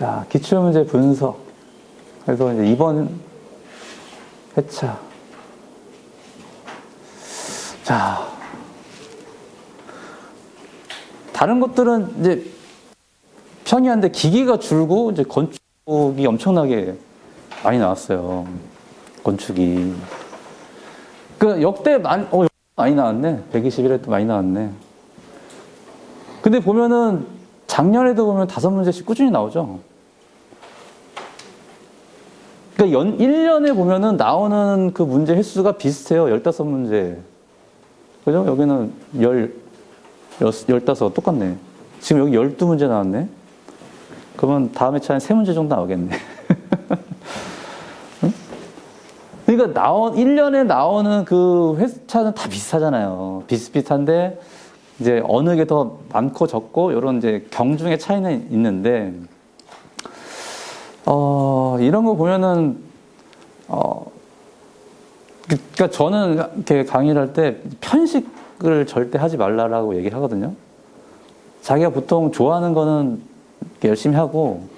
자, 기출문제 분석. 그래서 이제 이번 회차. 자, 다른 것들은 이제 평이한데 기기가 줄고 이제 건축이 엄청나게 많이 나왔어요. 건축이. 그 역대 많이 나왔네. 121회도 많이 나왔네. 근데 보면은 작년에도 보면 5문제씩 꾸준히 나오죠. 그러니까 1년에 보면은 나오는 그 문제 횟수가 비슷해요. 15문제. 그죠? 여기는 15 똑같네. 지금 여기 12문제 나왔네. 그러면 다음 회차에 3문제 정도 나오겠네. 응? 그러니까 1년에 나오는 그 회차는 다 비슷하잖아요. 비슷비슷한데 이제 어느 게 더 많고 적고 이런 이제 경중의 차이는 있는데 이런 거 보면은 그러니까 저는 이렇게 강의를 할 때 편식을 절대 하지 말라라고 얘기하거든요. 자기가 보통 좋아하는 거는 열심히 하고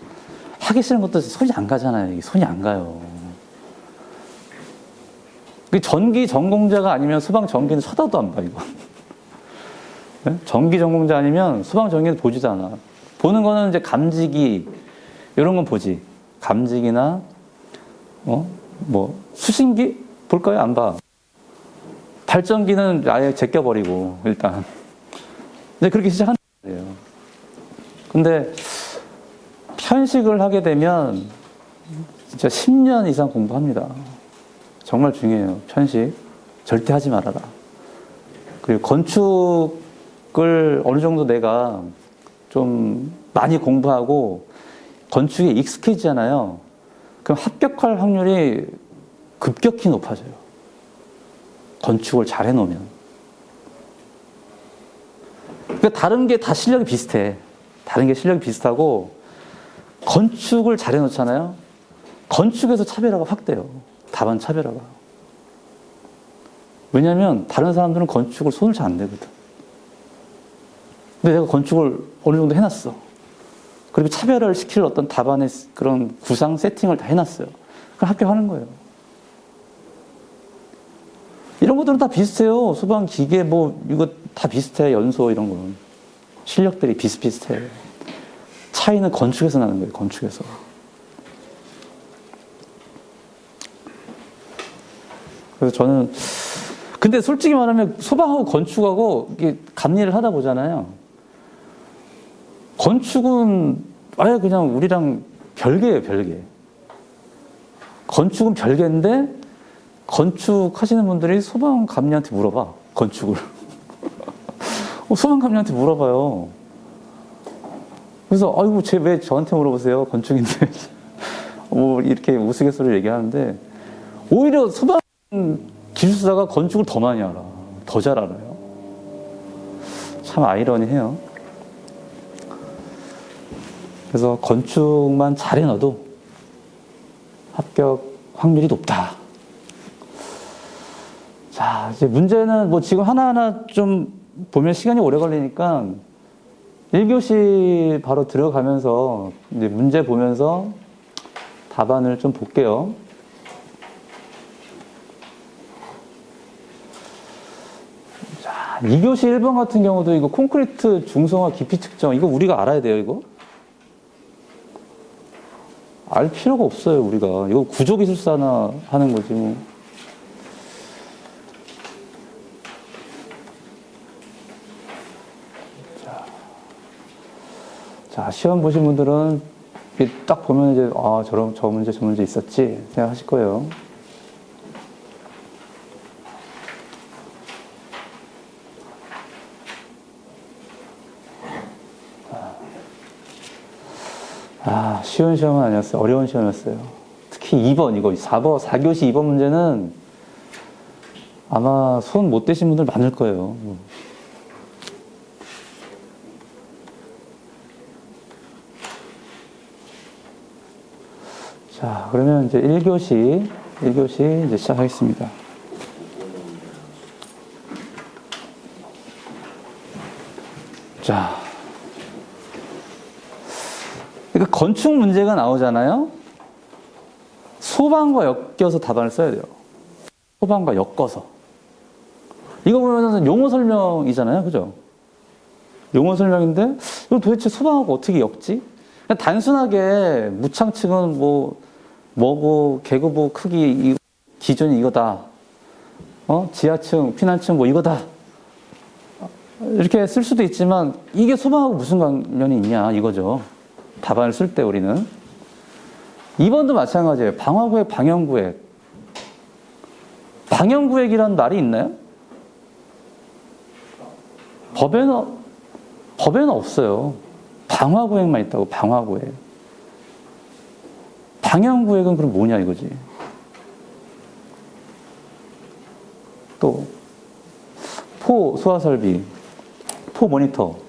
하기 싫은 것도 손이 안 가잖아요. 손이 안 가요. 전기 전공자가 아니면 수방 전기는 쳐다도 안 봐, 이거. 네? 전기 전공자 아니면 수방 전기는 보지도 않아. 보는 거는 이제 감지기 이런 건 보지. 감지기나 뭐 수신기 볼까요? 안 봐. 발전기는 아예 제껴버리고 일단. 이제 그렇게 시작하는 거예요. 근데 편식을 하게 되면 진짜 10년 이상 공부합니다. 정말 중요해요. 편식 절대 하지 말아라. 그리고 건축을 어느 정도 내가 좀 많이 공부하고 건축에 익숙해지잖아요. 그럼 합격할 확률이 급격히 높아져요. 건축을 잘 해놓으면. 그러니까 다른 게 다 실력이 비슷해. 다른 게 실력이 비슷하고 건축을 잘 해놓잖아요. 건축에서 차별화가 확 돼요. 답안 차별화가. 왜냐하면 다른 사람들은 건축을 손을 잘 안 대거든. 근데 내가 건축을 어느 정도 해놨어. 그리고 차별화를 시킬 어떤 답안의 그런 구상 세팅을 다 해놨어요. 그럼 합격하는 거예요. 이런 것들은 다 비슷해요. 수방, 기계, 이거 다 비슷해. 연소 이런 거는. 실력들이 비슷비슷해. 차이는 건축에서 나는 거예요. 건축에서. 그래서 저는 근데 솔직히 말하면 소방하고 건축하고 이게 감리를 하다 보잖아요. 건축은 아예 그냥 우리랑 별개예요, 별개. 건축은 별개인데 건축하시는 분들이 소방 감리한테 물어봐, 건축을. 소방 감리한테 물어봐요. 그래서 아이고 쟤 왜 저한테 물어보세요, 건축인데. 이렇게 우스갯소리를 얘기하는데 오히려 소방 기술사가 건축을 더 많이 알아. 더 잘 알아요. 참 아이러니해요. 그래서 건축만 잘 해놔도 합격 확률이 높다. 자, 이제 문제는 지금 하나하나 좀 보면 시간이 오래 걸리니까 1교시 바로 들어가면서 이제 문제 보면서 답안을 좀 볼게요. 자, 2교시 1번 같은 경우도 이거 콘크리트 중성화 깊이 측정, 이거 우리가 알아야 돼요, 이거? 알 필요가 없어요, 우리가. 이거 구조기술사나 하는 거지, 뭐. 자, 시험 보신 분들은 딱 보면 이제, 저 문제 있었지 생각하실 거예요. 쉬운 시험은 아니었어요. 어려운 시험이었어요. 특히 2번, 이거 4교시 2번 문제는 아마 손 못 대신 분들 많을 거예요. 자, 그러면 이제 1교시 이제 시작하겠습니다. 자, 그러니까 건축 문제가 나오잖아요. 소방과 엮여서 답안을 써야 돼요. 소방과 엮어서. 이거 보면은 용어 설명이잖아요. 그죠? 용어 설명인데, 이거 도대체 소방하고 어떻게 엮지? 그냥 단순하게 무창층은 뭐고, 계급부 크기, 기준이 이거다. 지하층, 피난층 뭐 이거다. 이렇게 쓸 수도 있지만, 이게 소방하고 무슨 관련이 있냐, 이거죠. 답안을 쓸 때 우리는. 2번도 마찬가지예요. 방화구획, 방영구획. 방영구획이라는 말이 있나요? 법에는 없어요. 방화구획만 있다고, 방화구획. 방영구획은 그럼 뭐냐 이거지. 또, 포 소화설비, 포 모니터.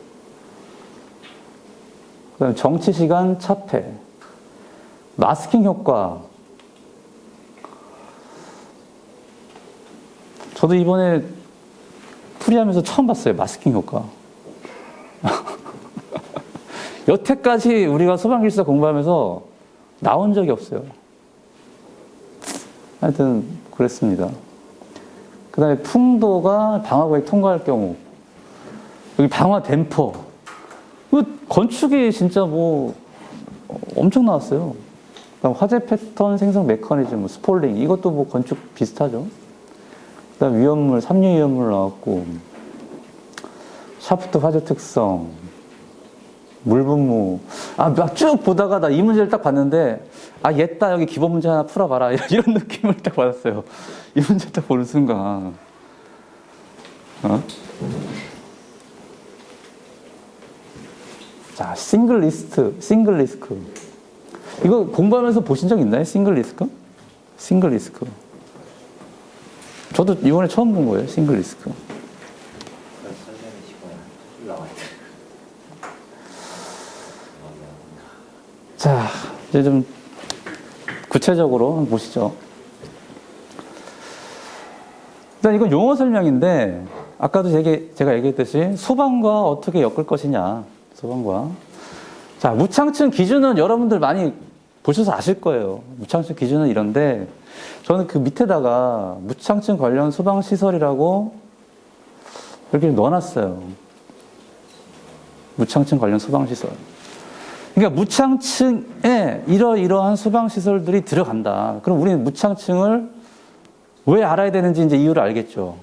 그 다음에 정치시간 차폐. 마스킹 효과. 저도 이번에 풀이하면서 처음 봤어요. 마스킹 효과. 여태까지 우리가 소방길사 공부하면서 나온 적이 없어요. 하여튼 그랬습니다. 그 다음에 풍도가 방화구획 통과할 경우. 여기 방화 댐퍼. 건축이 진짜 엄청 나왔어요. 그다음 화재 패턴 생성 메커니즘, 스폴링. 이것도 건축 비슷하죠. 그 다음 위험물, 삼류 위험물 나왔고, 샤프트 화재 특성, 물분무. 막 쭉 보다가 나 이 문제를 딱 봤는데, 얘다 여기 기본 문제 하나 풀어봐라. 이런 느낌을 딱 받았어요. 이 문제 딱 보는 순간. 자, 싱글 리스크. 이거 공부하면서 보신 적 있나요? 싱글 리스크. 저도 이번에 처음 본 거예요. 싱글 리스크. 자, 이제 좀 구체적으로 한번 보시죠. 일단 이건 용어 설명인데, 아까도 제가 얘기했듯이 소방과 어떻게 엮을 것이냐. 소방과. 자, 무창층 기준은 여러분들 많이 보셔서 아실 거예요. 무창층 기준은 이런데, 저는 그 밑에다가 무창층 관련 소방시설이라고 이렇게 넣어놨어요. 무창층 관련 소방시설. 그러니까 무창층에 이러이러한 소방시설들이 들어간다. 그럼 우리는 무창층을 왜 알아야 되는지 이제 이유를 알겠죠.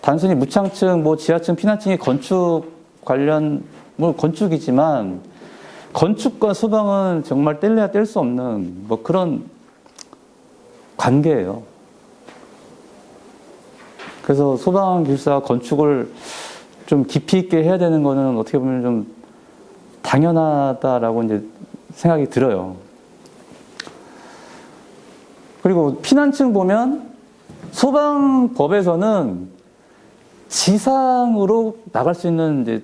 단순히 무창층, 지하층, 피난층이 건축 관련, 건축이지만, 건축과 소방은 정말 뗄래야 뗄 수 없는 그런 관계예요. 그래서 소방길사 건축을 좀 깊이 있게 해야 되는 거는 어떻게 보면 좀 당연하다라고 이제 생각이 들어요. 그리고 피난층 보면 소방법에서는 지상으로 나갈 수 있는 이제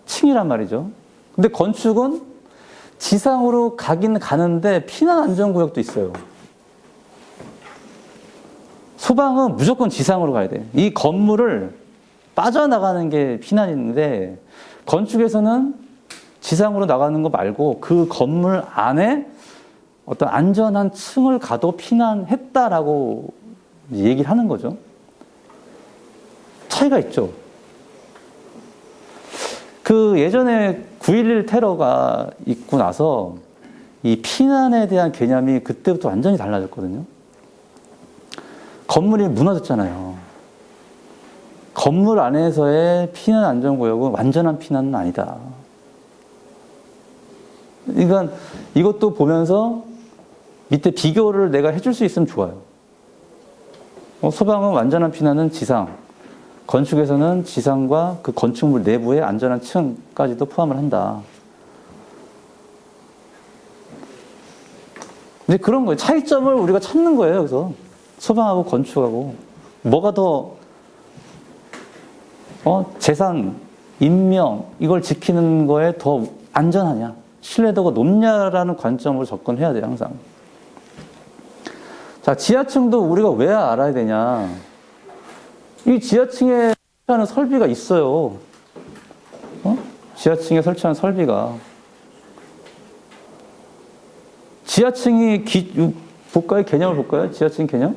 층이란 말이죠. 근데 건축은 지상으로 가긴 가는데 피난 안전구역도 있어요. 소방은 무조건 지상으로 가야 돼. 이 건물을 빠져나가는 게 피난인데, 건축에서는 지상으로 나가는 거 말고 그 건물 안에 어떤 안전한 층을 가도 피난했다라고 얘기를 하는 거죠. 차이가 있죠. 그 예전에 9.11 테러가 있고 나서 이 피난에 대한 개념이 그때부터 완전히 달라졌거든요. 건물이 무너졌잖아요. 건물 안에서의 피난 안전구역은 완전한 피난은 아니다. 그러니까 이것도 보면서 밑에 비교를 내가 해줄 수 있으면 좋아요. 소방은 완전한 피난은 지상, 건축에서는 지상과 그 건축물 내부의 안전한 층까지도 포함을 한다. 이제 그런 거예요. 차이점을 우리가 찾는 거예요. 여기서 소방하고 건축하고 뭐가 더 재산, 인명 이걸 지키는 거에 더 안전하냐, 신뢰도가 높냐라는 관점으로 접근해야 돼요. 항상. 자, 지하층도 우리가 왜 알아야 되냐. 이 지하층에 설치하는 설비가 있어요. 지하층에 설치하는 설비가. 지하층이 볼까요? 개념을 볼까요? 지하층 개념?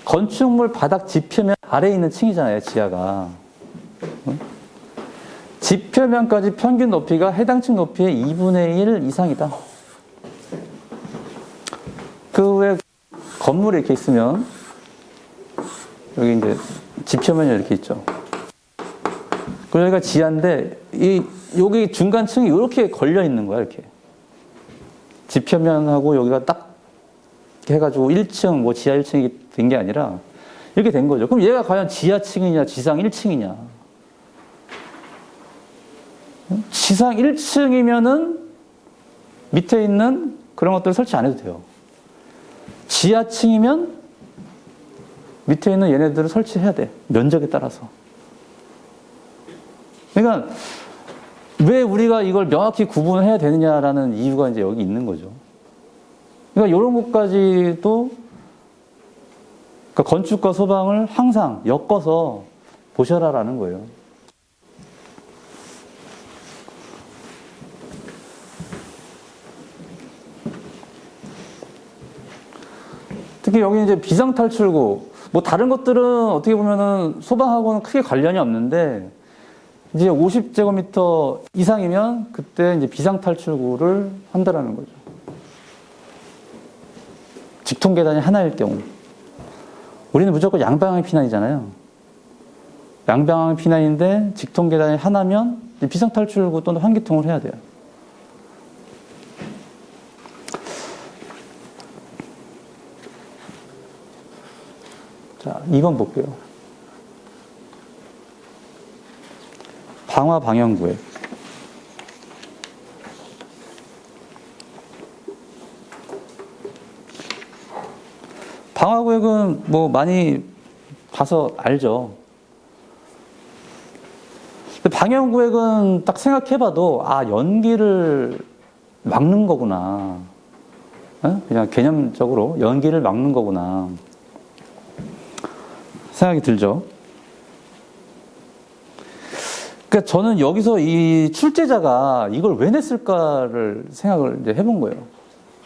건축물 바닥 지표면 아래에 있는 층이잖아요, 지하가. 지표면까지 평균 높이가 해당 층 높이의 2분의 1 이상이다. 그 외에 건물이 이렇게 있으면 여기 이제 지표면이 이렇게 있죠. 그리고 여기가 지하인데 여기 중간 층이 이렇게 걸려 있는 거야, 이렇게. 지표면하고 여기가 딱 해가지고 1층, 뭐 지하 1층이 된 게 아니라 이렇게 된 거죠. 그럼 얘가 과연 지하층이냐, 지상 1층이냐? 지상 1층이면은 밑에 있는 그런 것들 설치 안 해도 돼요. 지하층이면 밑에 있는 얘네들을 설치해야 돼. 면적에 따라서. 그러니까 왜 우리가 이걸 명확히 구분해야 되느냐라는 이유가 이제 여기 있는 거죠. 그러니까 이런 것까지도 그러니까 건축과 소방을 항상 엮어서 보셔라라는 거예요. 특히 여기 이제 비상탈출구, 뭐 다른 것들은 어떻게 보면은 소방하고는 크게 관련이 없는데 이제 50제곱미터 이상이면 그때 이제 비상탈출구를 한다라는 거죠. 직통계단이 하나일 경우. 우리는 무조건 양방향 피난이잖아요. 양방향 피난인데 직통계단이 하나면 비상탈출구 또는 환기통을 해야 돼요. 자, 2번 볼게요. 방화 방향구획. 방화구획은 뭐 많이 봐서 알죠. 근데 방향구획은 딱 생각해봐도 연기를 막는 거구나. 그냥 개념적으로 연기를 막는 거구나 생각이 들죠. 그러니까 저는 여기서 이 출제자가 이걸 왜 냈을까를 생각을 이제 해본 거예요.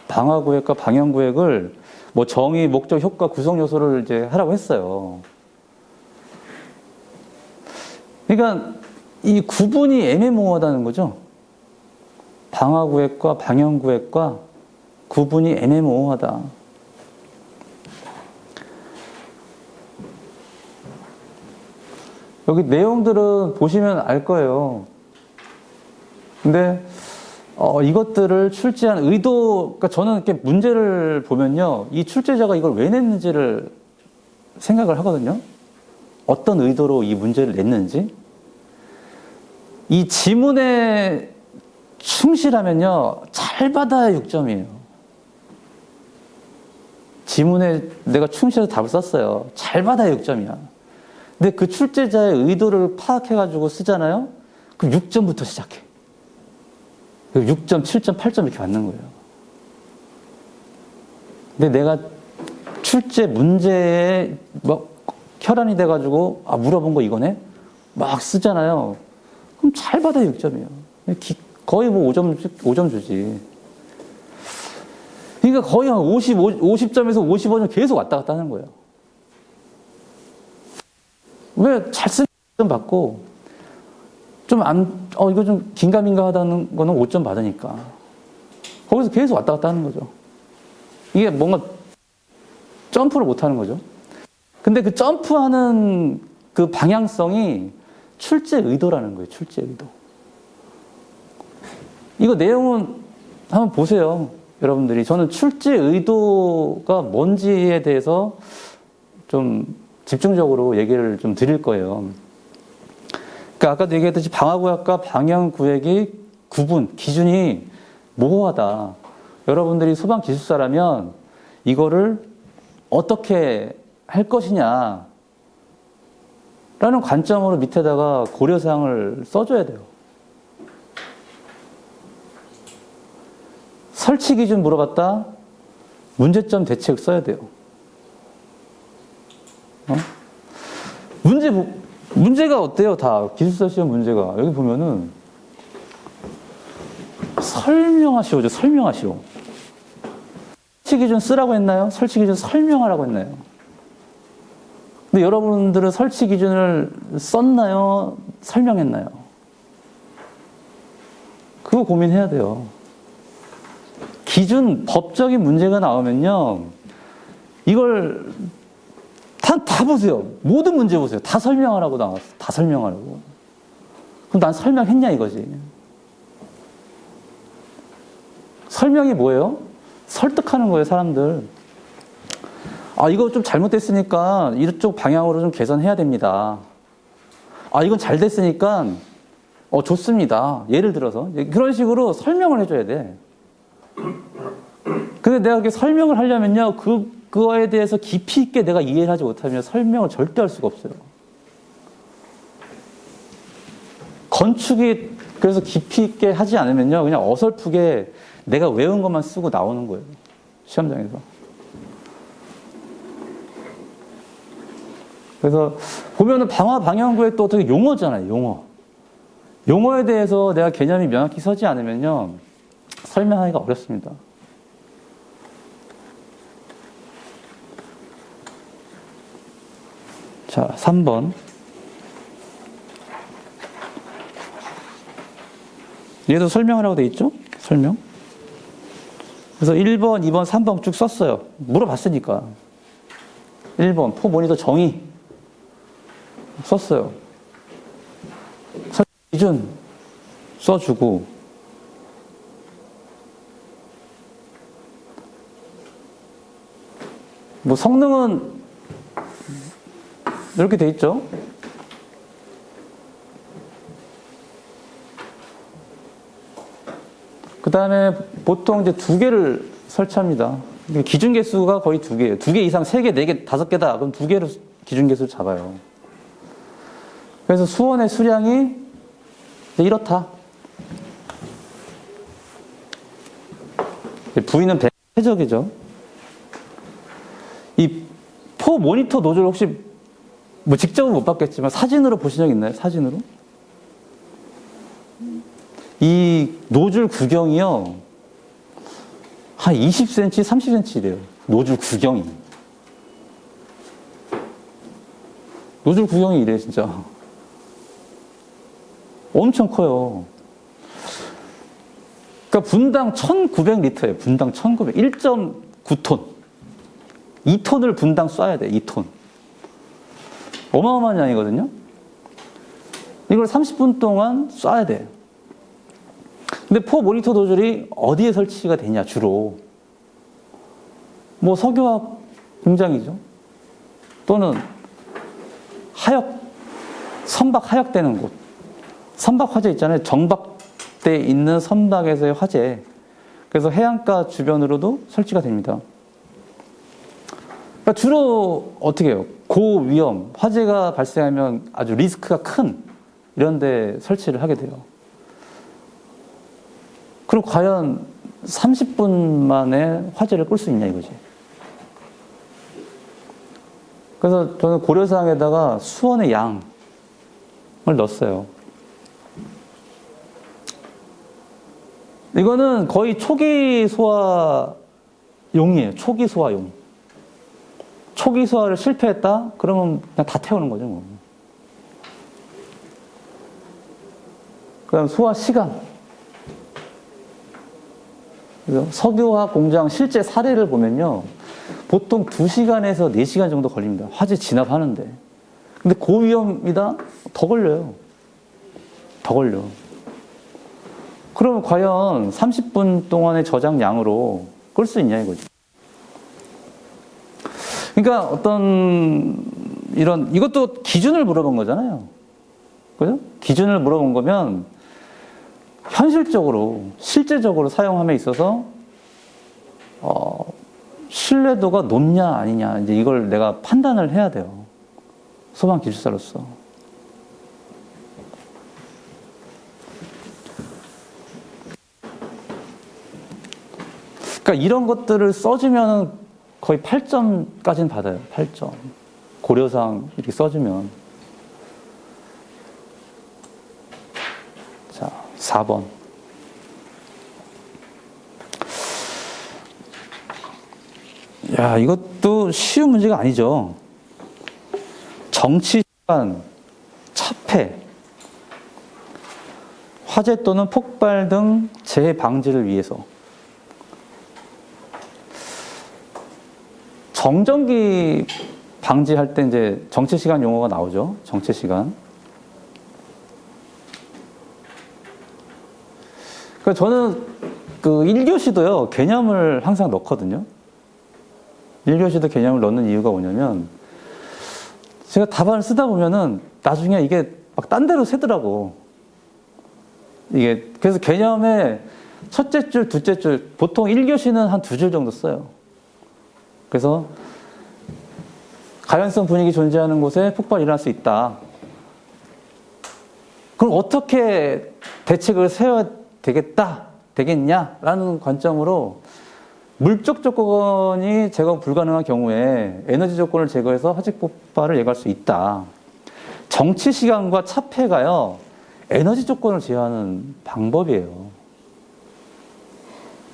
방화구획과 방향구획을 뭐 정의, 목적, 효과, 구성 요소를 이제 하라고 했어요. 그러니까 이 구분이 애매모호하다는 거죠. 방화구획과 방향구획과 구분이 애매모호하다. 여기 내용들은 보시면 알 거예요. 근데 이것들을 출제한 의도, 그러니까 저는 이렇게 문제를 보면요, 이 출제자가 이걸 왜 냈는지를 생각을 하거든요. 어떤 의도로 이 문제를 냈는지. 이 지문에 충실하면요, 잘 받아야 6점이에요. 지문에 내가 충실해서 답을 썼어요. 잘 받아야 6점이야. 근데 그 출제자의 의도를 파악해가지고 쓰잖아요? 그럼 6점부터 시작해. 6점, 7점, 8점 이렇게 받는 거예요. 근데 내가 출제 문제에 막 혈안이 돼가지고 물어본 거 이거네? 막 쓰잖아요. 그럼 잘 받아야 6점이에요. 거의 뭐 5점 주지. 그러니까 거의 한 50점에서 55점 계속 왔다 갔다 하는 거예요. 왜 잘 쓰면 5점 받고, 이거 좀 긴가민가 하다는 거는 5점 받으니까. 거기서 계속 왔다 갔다 하는 거죠. 이게 뭔가 점프를 못 하는 거죠. 근데 그 점프하는 그 방향성이 출제 의도라는 거예요, 출제 의도. 이거 내용은 한번 보세요, 여러분들이. 저는 출제 의도가 뭔지에 대해서 좀 집중적으로 얘기를 좀 드릴 거예요. 그러니까 아까도 얘기했듯이 방화구획과 방향구획의 구분, 기준이 모호하다. 여러분들이 소방기술사라면 이거를 어떻게 할 것이냐 라는 관점으로 밑에다가 고려사항을 써줘야 돼요. 설치 기준 물어봤다? 문제점 대책 써야 돼요. 문제가 어때요? 다 기술사 시험 문제가 여기 보면은 설명하시오죠. 설명하시오. 설치 기준 쓰라고 했나요? 설치 기준 설명하라고 했나요? 근데 여러분들은 설치 기준을 썼나요? 설명했나요? 그거 고민해야 돼요. 기준, 법적인 문제가 나오면요, 이걸 다 보세요. 모든 문제 보세요. 다 설명하라고 나왔어. 다 설명하라고. 그럼 난 설명했냐 이거지. 설명이 뭐예요? 설득하는 거예요, 사람들. 아, 이거 좀 잘못됐으니까 이쪽 방향으로 좀 개선해야 됩니다. 아, 이건 잘 됐으니까 좋습니다. 예를 들어서 그런 식으로 설명을 해줘야 돼. 근데 내가 그렇게 설명을 하려면요, 그거에 대해서 깊이 있게 내가 이해를 하지 못하면 설명을 절대 할 수가 없어요. 건축이 그래서 깊이 있게 하지 않으면요, 그냥 어설프게 내가 외운 것만 쓰고 나오는 거예요, 시험장에서. 그래서 보면은 방화방향구에 또 어떻게 용어잖아요, 용어. 용어에 대해서 내가 개념이 명확히 서지 않으면요, 설명하기가 어렵습니다. 자, 3번. 얘도 설명하라고 돼 있죠? 설명. 그래서 1번, 2번, 3번 쭉 썼어요. 물어봤으니까. 1번, 포 모니터 정의. 썼어요. 기준 써주고. 뭐 성능은 이렇게 돼 있죠? 그 다음에 보통 이제 2개를 설치합니다. 기준 개수가 거의 2개예요. 2개 이상, 3개, 4개, 5개다. 그럼 2개로 기준 개수를 잡아요. 그래서 수원의 수량이 이렇다. V는 최적이죠. 이 포 모니터 노즐 혹시 뭐 직접은 못 봤겠지만 사진으로 보신 적 있나요? 사진으로? 이 노즐 구경이요, 한 20cm, 30cm래요. 노즐 구경이. 노즐 구경이 이래, 진짜. 엄청 커요. 그러니까 분당 1900리터예요. 분당 1900. 1.9톤. 2톤을 분당 쏴야 돼, 2톤. 어마어마한 양이거든요. 이걸 30분 동안 쏴야 돼. 근데 포 모니터 노즐이 어디에 설치가 되냐, 주로. 뭐 석유화학 공장이죠. 또는 선박 하역되는 곳. 선박 화재 있잖아요. 정박돼 있는 선박에서의 화재. 그래서 해안가 주변으로도 설치가 됩니다. 그러니까 주로 어떻게 해요? 고위험, 화재가 발생하면 아주 리스크가 큰 이런 데 설치를 하게 돼요. 그럼 과연 30분 만에 화재를 끌 수 있냐 이거지. 그래서 저는 고려사항에다가 수원의 양을 넣었어요. 이거는 거의 초기 소화용이에요. 초기 소화용. 초기 소화를 실패했다? 그러면 그냥 다 태우는 거죠, 뭐. 그 다음 소화 시간. 석유화학 공장 실제 사례를 보면요, 보통 2시간에서 4시간 정도 걸립니다. 화재 진압하는데. 근데 고위험이다? 더 걸려요. 더 걸려. 그럼 과연 30분 동안의 저장량으로 끌 수 있냐 이거지. 그러니까 이것도 기준을 물어본 거잖아요. 그죠? 기준을 물어본 거면 현실적으로, 실제적으로 사용함에 있어서 신뢰도가 높냐 아니냐, 이제 이걸 내가 판단을 해야 돼요. 소방 기술사로서. 그러니까 이런 것들을 써주면 거의 8점까지는 받아요. 8점. 고려사항 이렇게 써주면. 자, 4번. 야, 이것도 쉬운 문제가 아니죠. 정치 시간, 차폐, 화재 또는 폭발 등 재해 방지를 위해서. 정전기 방지할 때 이제 정치 시간 용어가 나오죠. 정치 시간. 그러니까 저는 그 1교시도요, 개념을 항상 넣거든요. 1교시도 개념을 넣는 이유가 뭐냐면, 제가 답안을 쓰다 보면은 나중에 이게 막 딴 데로 새더라고. 이게, 그래서 개념에 첫째 줄, 둘째 줄, 보통 1교시는 한 2줄 정도 써요. 그래서 가연성 분위기 존재하는 곳에 폭발이 일어날 수 있다. 그럼 어떻게 대책을 세워야 되겠냐라는 관점으로 물적 조건이 제거 불가능한 경우에 에너지 조건을 제거해서 화재 폭발을 예고할 수 있다. 정치 시간과 차폐가요, 에너지 조건을 제어하는 방법이에요.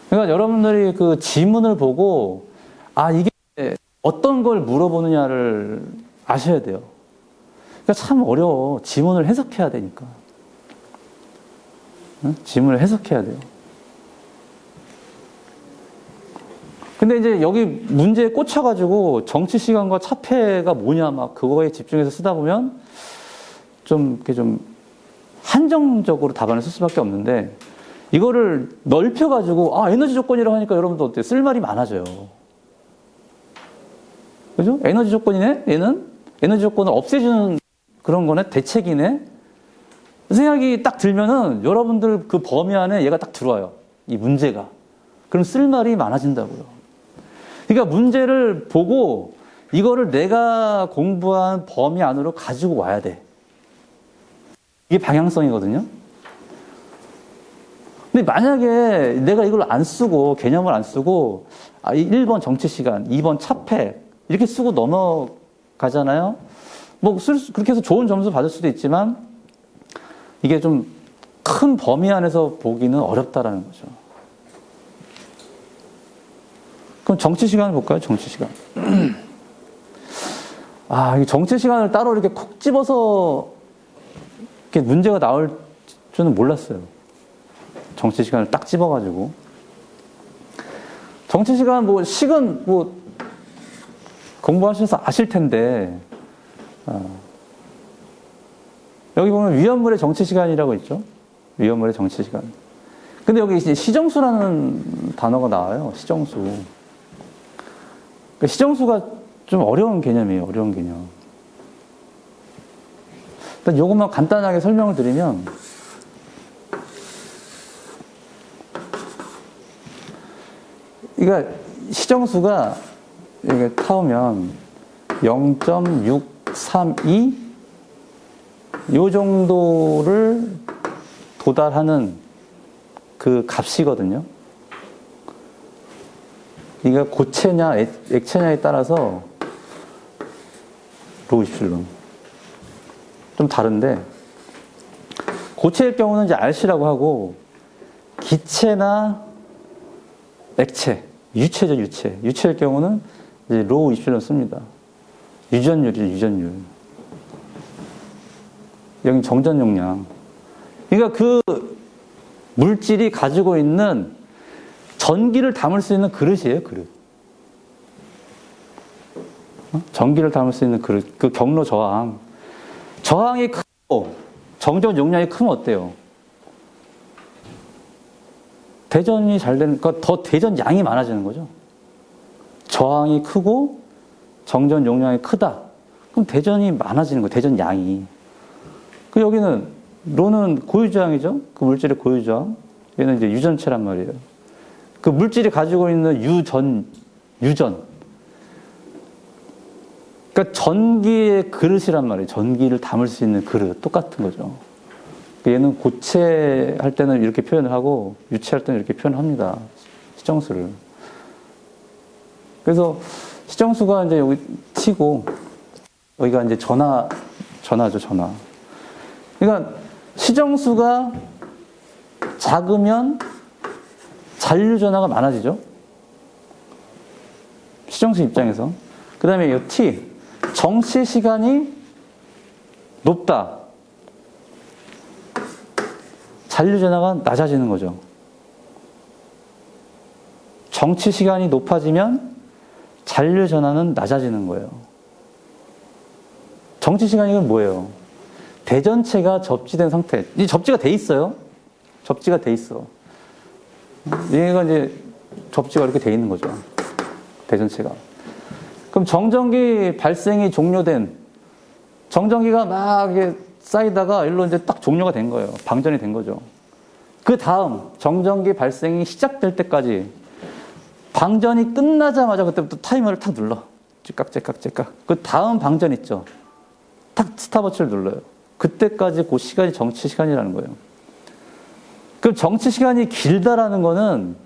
그러니까 여러분들이 그 지문을 보고, 아, 이게 어떤 걸 물어보느냐를 아셔야 돼요. 그러니까 참 어려워. 지문을 해석해야 되니까. 응? 지문을 해석해야 돼요. 근데 이제 여기 문제에 꽂혀가지고 정치 시간과 차폐가 뭐냐 막 그거에 집중해서 쓰다 보면 좀 이렇게 좀 한정적으로 답안을 쓸 수밖에 없는데, 이거를 넓혀가지고 에너지 조건이라고 하니까 여러분도 어때요? 쓸 말이 많아져요. 그죠? 에너지 조건이네? 얘는 에너지 조건을 없애주는 그런 거네? 대책이네? 생각이 딱 들면은 여러분들 그 범위 안에 얘가 딱 들어와요. 이 문제가. 그럼 쓸 말이 많아진다고요. 그러니까 문제를 보고 이거를 내가 공부한 범위 안으로 가지고 와야 돼. 이게 방향성이거든요. 근데 만약에 내가 이걸 안 쓰고, 개념을 안 쓰고, 1번 정치 시간, 2번 차폐, 이렇게 쓰고 넘어가잖아요. 뭐, 그렇게 해서 좋은 점수 받을 수도 있지만, 이게 좀 큰 범위 안에서 보기는 어렵다라는 거죠. 그럼 정치 시간을 볼까요? 정치 시간. 이 정치 시간을 따로 이렇게 콕 집어서 이렇게 문제가 나올 줄은 몰랐어요. 정치 시간을 딱 집어가지고. 정치 시간 식은 공부하셔서 아실 텐데, 여기 보면 위험물의 정치 시간이라고 있죠. 위험물의 정치 시간. 근데 여기 이제 시정수라는 단어가 나와요. 시정수. 그러니까 시정수가 좀 어려운 개념이에요. 어려운 개념. 일단 요것만 간단하게 설명을 드리면, 그러니까 시정수가 이게 타오면 0.632 요 정도를 도달하는 그 값이거든요. 이게 고체냐 액체냐에 따라서 로 입실론 좀 다른데, 고체일 경우는 이제 RC라고 하고, 기체나 액체, 유체죠, 유체. 유체일 경우는 이제 로 입실론 씁니다. 유전율이죠, 유전율. 여기 정전 용량. 그러니까 그 물질이 가지고 있는 전기를 담을 수 있는 그릇이에요, 그릇. 전기를 담을 수 있는 그릇. 그 경로 저항. 저항이 크고 정전 용량이 크면 어때요? 대전이 잘 되는, 그러니까 더 대전 양이 많아지는 거죠. 저항이 크고 정전 용량이 크다. 그럼 대전이 많아지는 거예요, 대전 양이. 그 여기는 로는 고유저항이죠. 그 물질의 고유저항. 얘는 이제 유전체란 말이에요. 그 물질이 가지고 있는 유전. 그러니까 전기의 그릇이란 말이에요. 전기를 담을 수 있는 그릇. 똑같은 거죠. 얘는 고체할 때는 이렇게 표현을 하고 유체할 때는 이렇게 표현합니다. 시정수를. 그래서 시정수가 이제 여기 T고, 여기가 이제 전하죠, 전하. 그러니까 시정수가 작으면 잔류 전하가 많아지죠. 시정수 입장에서. 그 다음에 이 T, 정치 시간이 높다. 잔류 전화가 낮아지는 거죠. 정치 시간이 높아지면 잔류 전화는 낮아지는 거예요. 정치 시간이 뭐예요? 대전체가 접지된 상태. 이 접지가 돼 있어요. 접지가 돼 있어. 얘가 이제 접지가 이렇게 돼 있는 거죠. 대전체가. 그럼 정전기 발생이 종료된, 정전기가 막 이렇게 쌓이다가 일로 이제 딱 종료가 된 거예요. 방전이 된 거죠. 그 다음 정전기 발생이 시작될 때까지 방전이 끝나자마자 그때부터 타이머를 탁 눌러. 째깍째깍째깍. 그 다음 방전 있죠. 탁 스탑워치를 눌러요. 그때까지 그 시간이 정치 시간이라는 거예요. 그럼 정치 시간이 길다라는 거는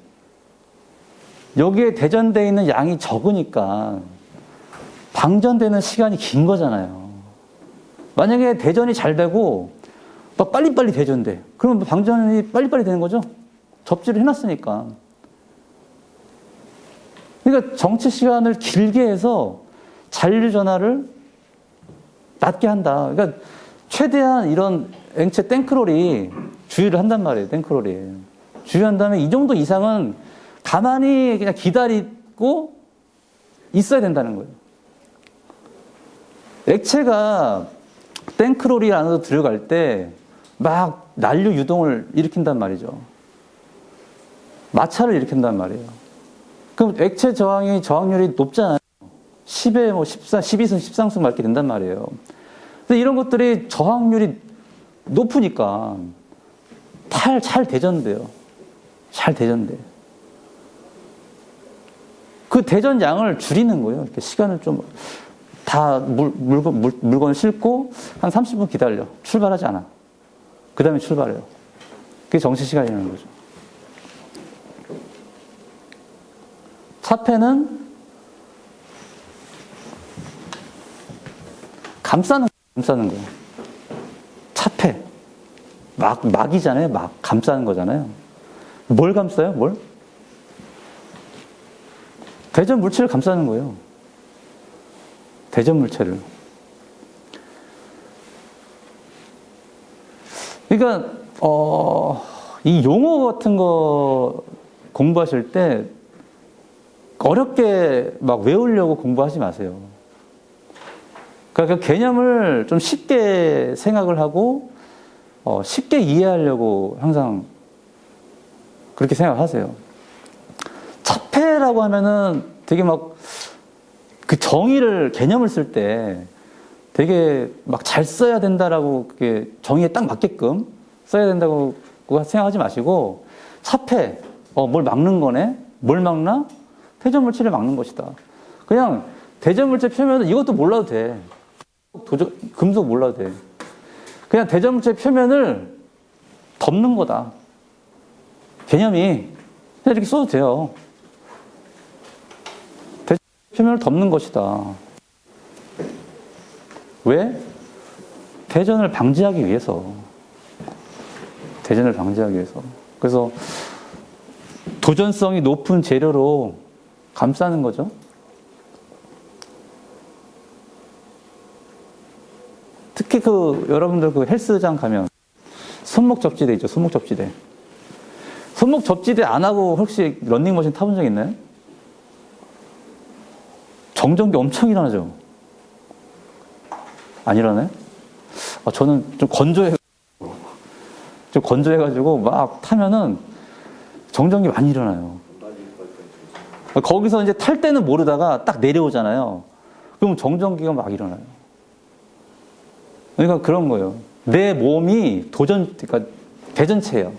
여기에 대전되어 있는 양이 적으니까 방전되는 시간이 긴 거잖아요. 만약에 대전이 잘 되고 막 빨리빨리 대전돼. 그러면 방전이 빨리빨리 되는 거죠? 접지를 해놨으니까. 그러니까 정치 시간을 길게 해서 잔류 전화를 낮게 한다. 그러니까 최대한 이런 액체 땡크롤이 주의를 한단 말이에요. 땡크롤이. 주의한 다음에 이 정도 이상은 가만히 그냥 기다리고 있어야 된다는 거예요. 액체가 땡크롤이 안으로 들어갈 때 막 난류 유동을 일으킨단 말이죠. 마찰을 일으킨단 말이에요. 그럼 액체 저항률이 높잖아요. 10에 뭐 14, 12승, 13승 맞게 된단 말이에요. 근데 이런 것들이 저항률이 높으니까 잘 대전돼요. 잘 대전돼. 그 대전 양을 줄이는 거예요. 이렇게 시간을 좀 다 물건을 싣고 한 30분 기다려. 출발하지 않아. 그 다음에 출발해요. 그게 정시 시간이라는 거죠. 차폐는 감싸는 거예요. 차폐. 막이잖아요. 감싸는 거잖아요. 뭘 감싸요? 뭘? 대전 물체를 감싸는 거예요. 대전 물체를. 그러니까 이 용어 같은 거 공부하실 때 어렵게 막 외우려고 공부하지 마세요. 그러니까 그 개념을 좀 쉽게 생각을 하고 쉽게 이해하려고 항상 그렇게 생각하세요. 차폐라고 하면은 되게 막 그 개념을 쓸 때 되게 막 잘 써야 된다라고 그게 정의에 딱 맞게끔 써야 된다고 생각하지 마시고 차폐, 뭘 막는 거네? 뭘 막나? 대전물체를 막는 것이다. 그냥 대전물체 표면은 이것도 몰라도 돼. 금속 몰라도 돼. 그냥 대전물체 표면을 덮는 거다. 개념이 그냥 이렇게 써도 돼요. 표면을 덮는 것이다. 왜? 대전을 방지하기 위해서. 대전을 방지하기 위해서. 그래서 도전성이 높은 재료로 감싸는 거죠. 특히 여러분들 헬스장 가면 손목 접지대 있죠. 손목 접지대. 손목 접지대 안 하고 혹시 런닝머신 타본 적 있나요? 정전기 엄청 일어나죠? 안 일어나요? 저는 좀 건조해가지고 막 타면은 정전기 많이 일어나요. 거기서 이제 탈 때는 모르다가 딱 내려오잖아요. 그럼 정전기가 막 일어나요. 그러니까 그런 거예요. 내 몸이 그러니까 대전체예요.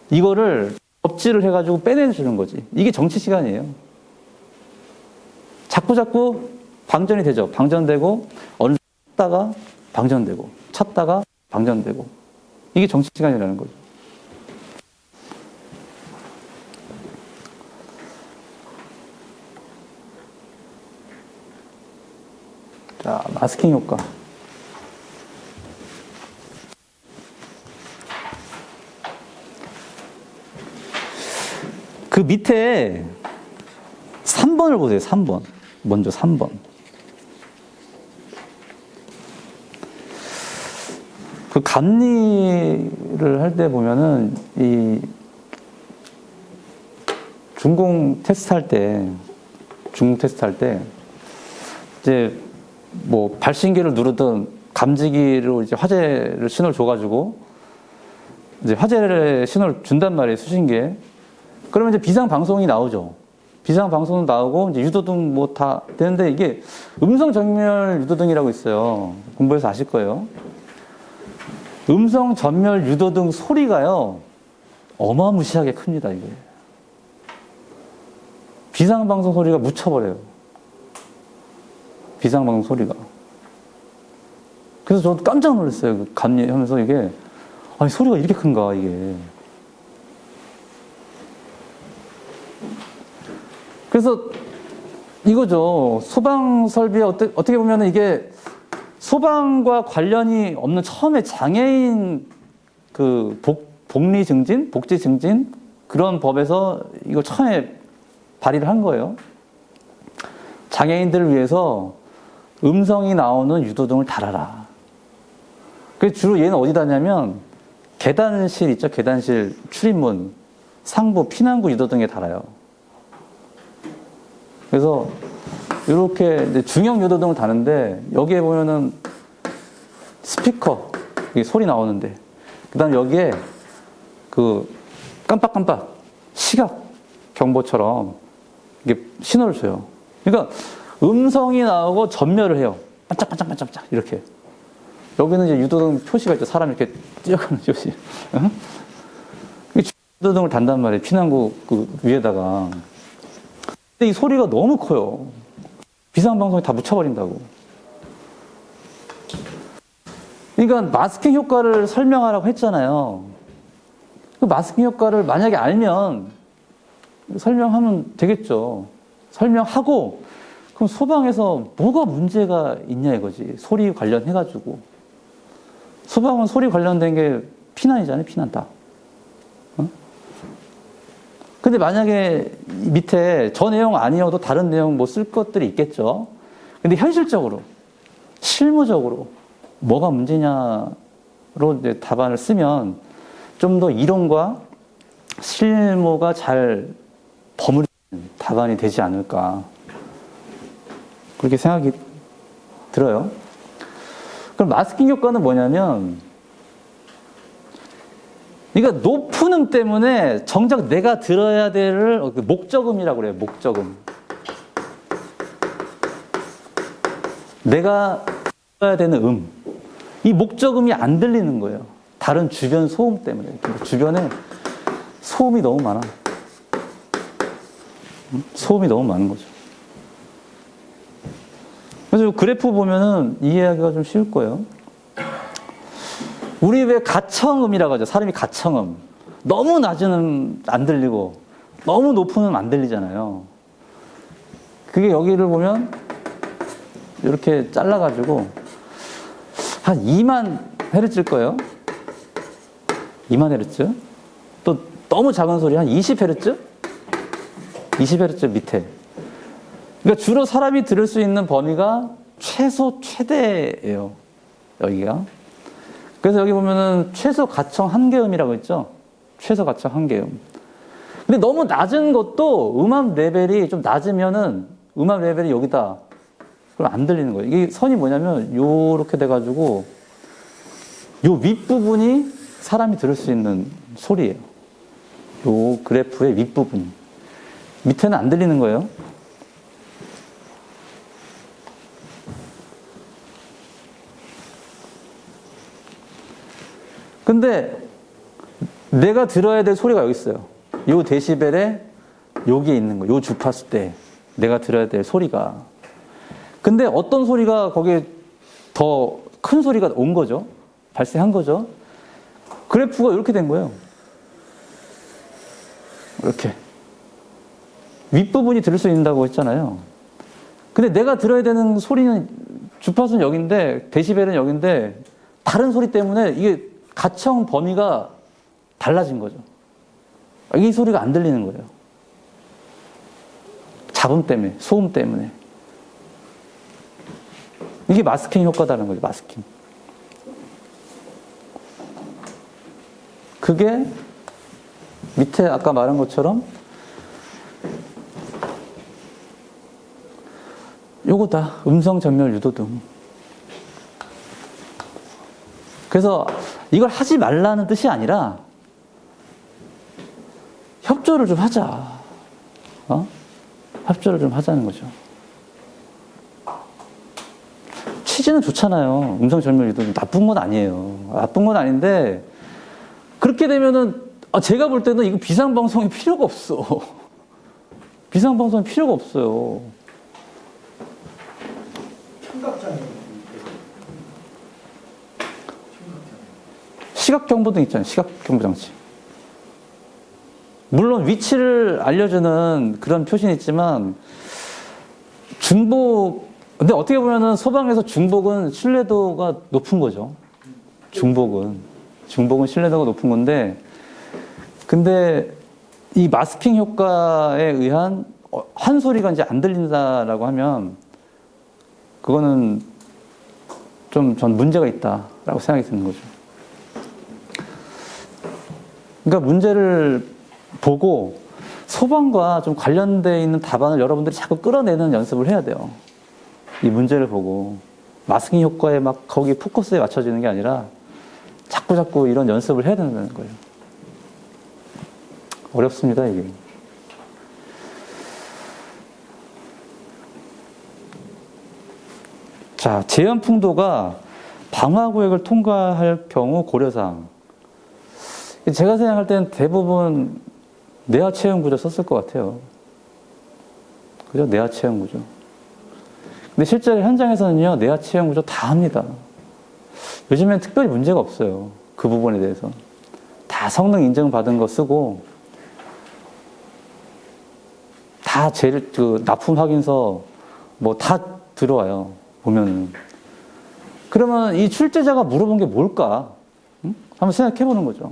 이거를 접지를 해가지고 빼내주는 거지. 이게 정치 시간이에요. 자꾸 방전이 되죠. 방전되고 어느 찼다가 방전되고 찼다가 방전되고 이게 정치 시간이라는 거죠. 자, 마스킹 효과. 그 밑에 3번을 보세요. 3번. 먼저 3번. 그 감리를 할 때 보면은 이 중공 테스트 할 때 이제 뭐 발신기를 누르든 감지기로 이제 화재를 신호를 줘가지고 이제 화재를 신호를 준단 말이에요. 수신기에. 그러면 이제 비상 방송이 나오죠. 비상 방송 나오고 이제 유도등 뭐 다 되는데 이게 음성 전멸 유도등이라고 있어요. 공부해서 아실 거예요. 음성 전멸 유도등 소리가요 어마무시하게 큽니다. 이게 비상 방송 소리가 묻혀버려요. 비상 방송 소리가. 그래서 저도 깜짝 놀랐어요. 그 감리하면서 이게 아니 소리가 이렇게 큰가 이게. 그래서 이거죠. 소방 설비에 어떻게 보면 이게 소방과 관련이 없는 처음에 장애인 그 복리 증진, 복지 증진 그런 법에서 이거 처음에 발의를 한 거예요. 장애인들을 위해서 음성이 나오는 유도등을 달아라. 그래서 주로 얘는 어디 다냐면 계단실 있죠. 계단실 출입문, 상부, 피난구 유도등에 달아요. 그래서 이렇게 중형 유도등을 다는데 여기에 보면은 스피커 소리 나오는데 그다음 여기에 그 깜빡깜빡 시각 경보처럼 이게 신호를 줘요. 그러니까 음성이 나오고 전멸을 해요. 반짝반짝반짝반짝 이렇게. 여기는 이제 유도등 표시가 있죠. 사람 이렇게 뛰어가는 표시. 응? 유도등을 단단 말이에요. 피난구 그 위에다가. 근데 이 소리가 너무 커요. 비상방송에 다 묻혀버린다고. 그러니까 마스킹 효과를 설명하라고 했잖아요. 그 마스킹 효과를 만약에 알면 설명하면 되겠죠. 설명하고 그럼 소방에서 뭐가 문제가 있냐 이거지. 소리 관련해가지고. 소방은 소리 관련된 게 피난이잖아요. 피난 다. 근데 만약에 밑에 저 내용 아니어도 다른 내용 뭐 쓸 것들이 있겠죠. 근데 현실적으로, 실무적으로 뭐가 문제냐로 이제 답안을 쓰면 좀 더 이론과 실무가 잘 버무리는 답안이 되지 않을까. 그렇게 생각이 들어요. 그럼 마스킹 효과는 뭐냐면 그러니까 높은 음 때문에 정작 내가 들어야 될 목적음이라고 그래요. 목적음. 내가 들어야 되는 음. 이 목적음이 안 들리는 거예요. 다른 주변 소음 때문에. 주변에 소음이 너무 많아. 소음이 너무 많은 거죠. 그래서 그래프 보면은 이해하기가 좀 쉬울 거예요. 우리 왜 가청음이라고 하죠? 사람이 가청음. 너무 낮은 음 안 들리고 너무 높은 음 안 들리잖아요. 그게 여기를 보면 이렇게 잘라가지고 한 2만 헤르츠일 거예요. 2만 헤르츠. 또 너무 작은 소리 한 20 헤르츠? 20 헤르츠 밑에. 그러니까 주로 사람이 들을 수 있는 범위가 최소 최대예요. 여기가. 그래서 여기 보면은 최소 가청 한계음이라고 했죠. 최소 가청 한계음. 근데 너무 낮은 것도 음압 레벨이 좀 낮으면은 음압 레벨이 여기다. 그럼 안 들리는 거예요. 이게 선이 뭐냐면 요렇게 돼가지고 요 윗부분이 사람이 들을 수 있는 소리예요. 요 그래프의 윗부분. 밑에는 안 들리는 거예요. 근데 내가 들어야 될 소리가 여기 있어요. 요 데시벨에 여기에 있는 거. 요 주파수 때 내가 들어야 될 소리가. 근데 어떤 소리가 거기에 더 큰 소리가 온 거죠. 발생한 거죠. 그래프가 이렇게 된 거예요. 이렇게. 윗부분이 들을 수 있다고 했잖아요. 근데 내가 들어야 되는 소리는 주파수는 여기인데 데시벨은 여기인데 다른 소리 때문에 이게 가청 범위가 달라진 거죠. 이 소리가 안 들리는 거예요. 잡음 때문에, 소음 때문에. 이게 마스킹 효과다는 거죠, 마스킹. 그게 밑에 아까 말한 것처럼 요거다. 음성 전멸 유도등. 그래서 이걸 하지 말라는 뜻이 아니라 협조를 좀 하자. 협조를 좀 하자는 거죠. 취지는 좋잖아요. 음성 전멸 유도등. 나쁜 건 아니에요. 나쁜 건 아닌데 그렇게 되면은 제가 볼 때는 이거 비상방송이 필요가 없어. 비상방송이 필요가 없어요. 시각경보등 있잖아요. 시각경보장치. 물론 위치를 알려주는 그런 표시는 있지만 중복, 근데 어떻게 보면은 소방에서 중복은 신뢰도가 높은 거죠. 중복은 신뢰도가 높은 건데, 근데 이 마스킹 효과에 의한 한 소리가 이제 안 들린다라고 하면 그거는 좀 전 문제가 있다라고 생각이 드는 거죠. 그러니까 문제를 보고 소방과 좀 관련되어 있는 답안을 여러분들이 자꾸 끌어내는 연습을 해야 돼요. 이 문제를 보고 마스킹 효과에 막 거기 포커스에 맞춰지는 게 아니라 자꾸 이런 연습을 해야 된다는 거예요. 어렵습니다, 이게. 자, 제한풍도가 방화구역을 통과할 경우 고려사항. 제가 생각할 때는 대부분 내화 체험 구조 썼을 것 같아요. 그죠? 내화 체험 구조. 근데 실제로 현장에서는요, 내화 체험 구조 다 합니다. 요즘엔 특별히 문제가 없어요. 그 부분에 대해서. 다 성능 인증받은 거 쓰고, 다 납품 확인서 뭐 다 들어와요. 보면은. 그러면 이 출제자가 물어본 게 뭘까? 응? 한번 생각해 보는 거죠.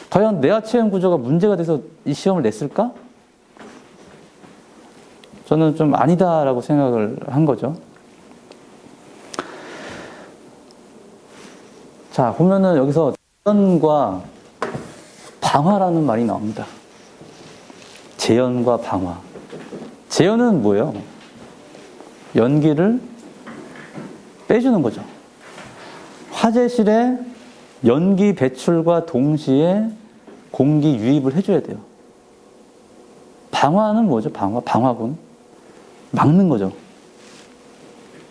과연 내화 체험 구조가 문제가 돼서 이 시험을 냈을까? 저는 좀 아니다라고 생각을 한 거죠. 자, 보면은 여기서 재현과 방화라는 말이 나옵니다. 재현과 방화. 재현은 뭐예요? 연기를 빼주는 거죠. 화재실에 연기 배출과 동시에 공기 유입을 해줘야 돼요. 방화는 뭐죠? 방화군. 막는 거죠.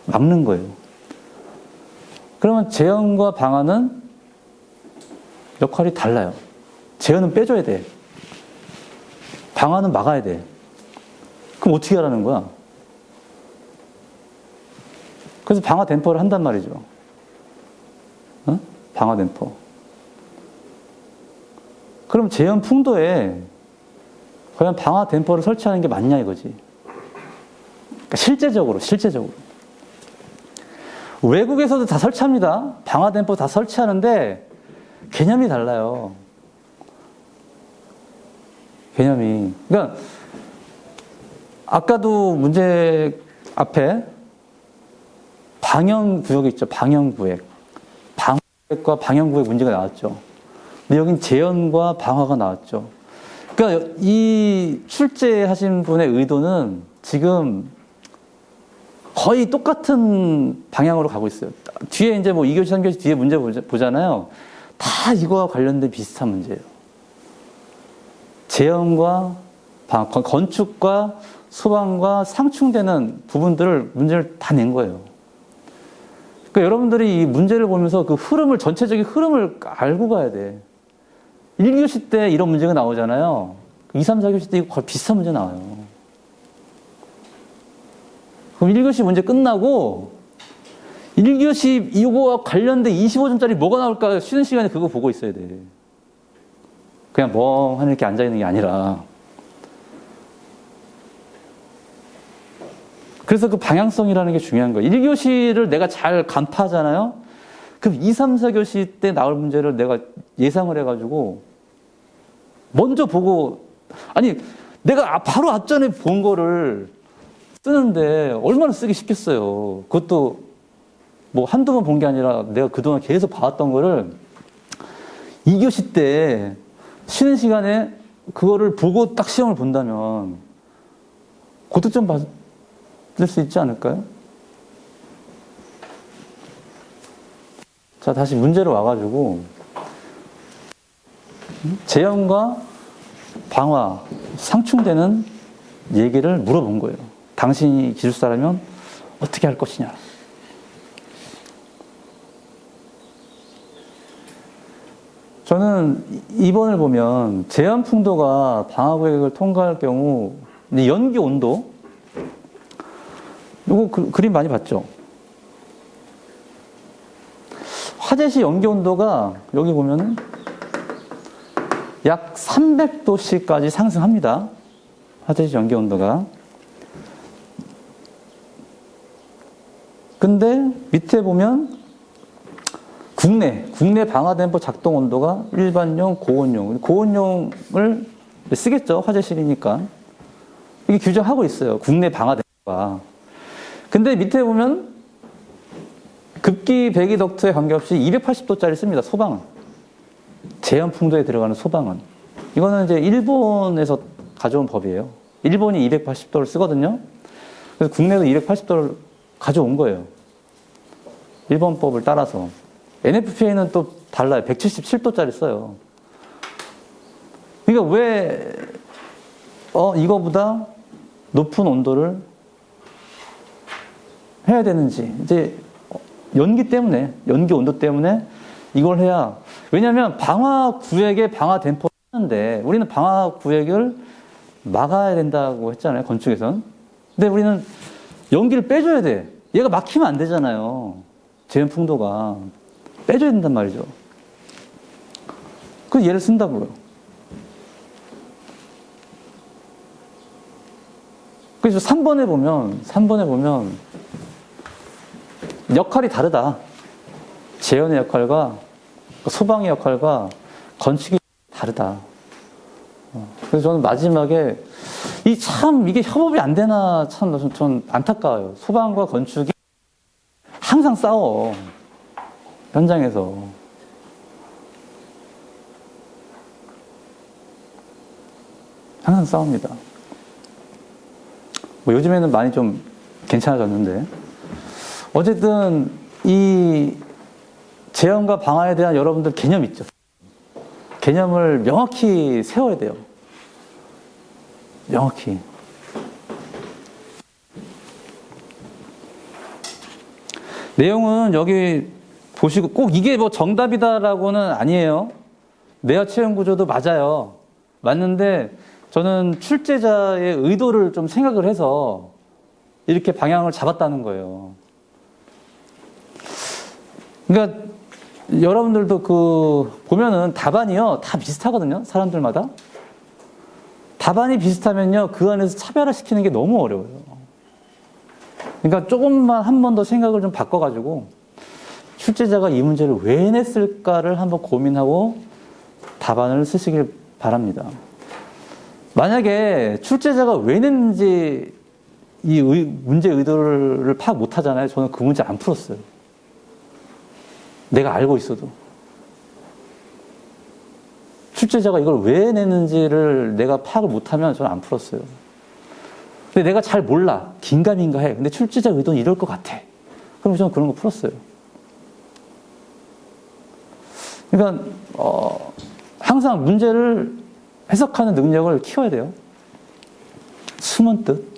막는 거예요. 그러면 재현과 방화는 역할이 달라요. 재현은 빼줘야 돼. 방화는 막아야 돼. 그럼 어떻게 하라는 거야? 그래서 방화 댐퍼를 한단 말이죠. 어? 방화 댐퍼. 그럼 재현 풍도에 과연 방화 댐퍼를 설치하는 게 맞냐 이거지. 그러니까 실제적으로. 외국에서도 다 설치합니다. 방화 댐퍼 다 설치하는데 개념이 달라요. 개념이. 그러니까 아까도 문제 앞에 방영구역이 있죠. 방영구역. 방구역과 방영구역 문제가 나왔죠. 근데 여긴 재현과 방화가 나왔죠. 그러니까 이 출제하신 분의 의도는 지금 거의 똑같은 방향으로 가고 있어요. 뒤에 이제 뭐 2교시, 3교시 뒤에 문제 보잖아요. 다 이거와 관련된 비슷한 문제예요. 재현과 건축과 소방과 상충되는 부분들을 문제를 다 낸 거예요. 그러니까 여러분들이 이 문제를 보면서 그 흐름을, 전체적인 흐름을 알고 가야 돼. 1교시 때 이런 문제가 나오잖아요. 2, 3, 4교시 때 이거 거의 비슷한 문제 나와요. 그럼 1교시 문제 끝나고 1교시 이거와 관련된 25점짜리 뭐가 나올까 쉬는 시간에 그거 보고 있어야 돼. 그냥 멍하니 이렇게 앉아있는 게 아니라. 그래서 그 방향성이라는 게 중요한 거예요. 1교시를 내가 잘 간파하잖아요. 그럼 2, 3, 4교시 때 나올 문제를 내가 예상을 해가지고 먼저 보고, 아니 내가 바로 앞전에 본 거를 쓰는데 얼마나 쓰기 쉽겠어요. 그것도 뭐 한두 번 본 게 아니라 내가 그동안 계속 봐왔던 거를 2교시 때 쉬는 시간에 그거를 보고 딱 시험을 본다면 고득점 받을 수 있지 않을까요? 자, 다시 문제로 와가지고 재현과 방화 상충되는 얘기를 물어본 거예요. 당신이 기술사라면 어떻게 할 것이냐. 저는 2번을 보면 제한 풍도가 방화 구역을 통과할 경우 연기 온도 이거 그림 많이 봤죠? 화재시 연기 온도가 여기 보면은 약 300도씨까지 상승합니다. 화재시 연기 온도가. 근데 밑에 보면 국내 방화댐퍼 작동 온도가 일반용, 고온용을 쓰겠죠. 화재실이니까. 이게 규정하고 있어요. 국내 방화댐퍼가. 근데 밑에 보면 급기 배기 덕트에 관계없이 280도짜리 씁니다. 소방은. 제한 풍도에 들어가는 소방은. 이거는 이제 일본에서 가져온 법이에요. 일본이 280도를 쓰거든요. 그래서 국내도 280도를 가져온 거예요. 일본법을 따라서. NFPA는 또 달라요. 177도짜리 써요. 그러니까 왜 이거보다 높은 온도를 해야 되는지. 이제 연기 온도 때문에 이걸 해야. 왜냐하면 방화 구역에 방화 댐퍼를 하는데 우리는 방화 구역을 막아야 된다고 했잖아요. 건축에선. 근데 우리는 연기를 빼줘야 돼. 얘가 막히면 안 되잖아요. 제한 풍도가. 빼줘야 된단 말이죠. 그 얘를 쓴다고요. 그래서 3번에 보면 역할이 다르다. 재현의 역할과 소방의 역할과 건축이 다르다. 그래서 저는 마지막에 이게 협업이 안 되나 참 전 안타까워요. 소방과 건축이 항상 싸워. 현장에서. 항상 싸웁니다. 뭐 요즘에는 많이 좀 괜찮아졌는데. 어쨌든 이 재현과 방화에 대한 여러분들 개념 있죠. 개념을 명확히 세워야 돼요. 명확히. 내용은 여기 보시고 꼭 이게 뭐 정답이다라고는 아니에요. 내화 체험 구조도 맞아요. 맞는데 저는 출제자의 의도를 좀 생각을 해서 이렇게 방향을 잡았다는 거예요. 그러니까 여러분들도 보면은 답안이요. 다 비슷하거든요. 사람들마다. 답안이 비슷하면요. 그 안에서 차별화시키는 게 너무 어려워요. 그러니까 조금만 한 번 더 생각을 좀 바꿔가지고 출제자가 이 문제를 왜 냈을까를 한번 고민하고 답안을 쓰시길 바랍니다. 만약에 출제자가 왜 냈는지 이 문제 의도를 파악 못 하잖아요. 저는 그 문제 안 풀었어요. 내가 알고 있어도. 출제자가 이걸 왜 냈는지를 내가 파악을 못하면 저는 안 풀었어요. 근데 내가 잘 몰라. 긴가민가 해. 근데 출제자 의도는 이럴 것 같아. 그럼 저는 그런 거 풀었어요. 그러니까 항상 문제를 해석하는 능력을 키워야 돼요. 숨은 뜻.